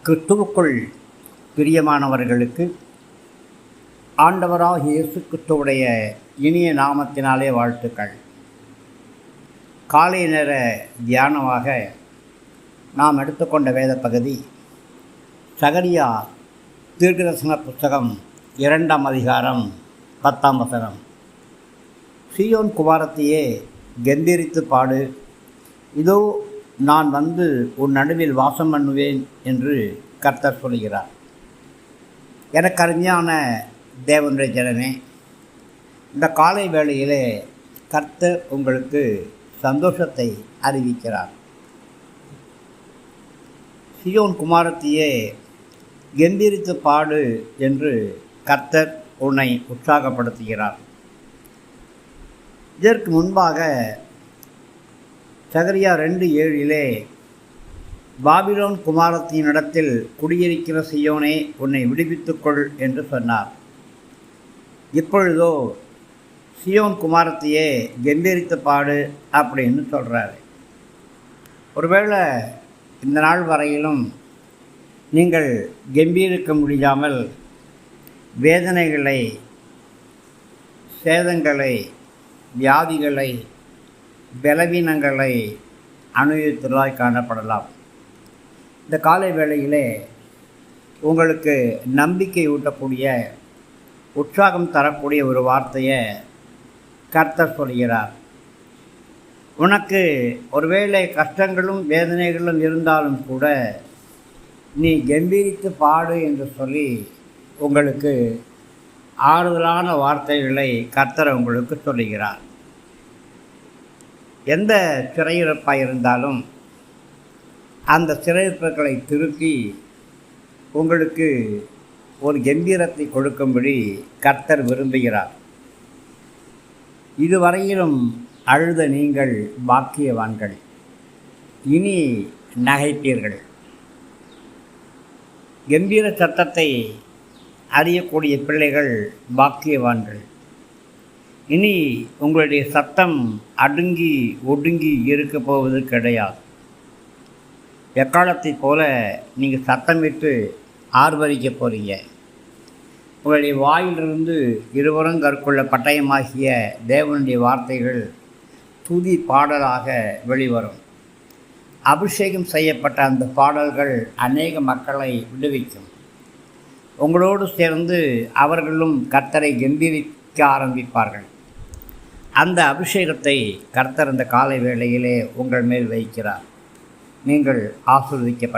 கிறிஸ்துவுக்குள் பிரியமானவர்களுக்கு ஆண்டவராகிய இயேசு கிறிஸ்துவுடைய இனிய நாமத்தினாலே வாழ்த்துக்கள். காலை நேர தியானமாக நாம் எடுத்துக்கொண்ட வேத பகுதி சகரியா தீர்க்கதரிசன புஸ்தகம் 2ஆம் அதிகாரம் 10ஆம் வசனம். சீயோன் குமாரத்தியே, கெம்பீரித்து பாடு, இதோ நான் வந்து உன் நடுவில் வாசம் பண்ணுவேன் என்று கர்த்தர் சொல்கிறார். எனக்கு அருமையான தேவனுடைய ஜனமே, இந்த காலை வேளையிலே கர்த்தர் உங்களுக்கு சந்தோஷத்தை அறிவிக்கிறார். சீயோன் குமாரத்தியே, கெம்பீரித்து பாடு என்று கர்த்தர் உன்னை உற்சாகப்படுத்துகிறார். இதற்கு முன்பாக சகரியா 2:7 பாபிலோன் குமாரத்தினிடத்தில் குடியிருக்கிற சீயோனே, உன்னை விடுவித்துக்கொள் என்று சொன்னார். இப்பொழுதோ சீயோன் குமாரத்தியே, கெம்பீரித்து பாடு அப்படின்னு சொல்கிறார். ஒருவேளை இந்த நாள் வரையிலும் நீங்கள் கெம்பீரிக்க முடியாமல் வேதனைகளை, சேதங்களை, வியாதிகளை, பலவீனங்களை அனுபவித்ததாய் காணப்படலாம். இந்த காலை வேளையிலே உங்களுக்கு நம்பிக்கை ஊட்டக்கூடிய, உற்சாகம் தரக்கூடிய ஒரு வார்த்தையை கர்த்தர் சொல்கிறார். உனக்கு ஒருவேளை கஷ்டங்களும் வேதனைகளும் இருந்தாலும் கூட நீ கம்பீரித்து பாடு என்று சொல்லி உங்களுக்கு ஆறுதலான வார்த்தைகளை கர்த்தர் உங்களுக்கு சொல்லுகிறார். எந்த சிறையிருப்பாக இருந்தாலும் அந்த சிறையிருப்புகளை திருப்பி உங்களுக்கு ஒரு கம்பீரத்தை கொடுக்கும்படி கர்த்தர் விரும்புகிறார். இதுவரையிலும் அழுத நீங்கள் பாக்கியவான்கள், இனி நகைப்பீர்கள். கம்பீர சத்தத்தை அறியக்கூடிய பிள்ளைகள் பாக்கியவான்கள். இனி உங்களுடைய சத்தம் அடங்கி ஒடுங்கி இருக்க போவது கிடையாது. எக்காலத்தை போல நீங்கள் சத்தமிட்டு ஆர்ப்பரிக்க போகிறீங்க. உங்களுடைய வாயிலிருந்து இருவரும் கற்கொள்ள பட்டயமாகிய தேவனுடைய வார்த்தைகள் துதி பாடலாக வெளிவரும். அபிஷேகம் செய்யப்பட்ட அந்த பாடல்கள் அநேக மக்களை விடுவிக்கும். உங்களோடு சேர்ந்து அவர்களும் கர்த்தரை கம்பீரிக்க ஆரம்பிப்பார்கள். அந்த அபிஷேகத்தை கர்த்தர் இந்த காலை வேளையிலே உங்கள் மேல் வைக்கிறார். நீங்கள் ஆசீர்வதிக்கப்பட்ட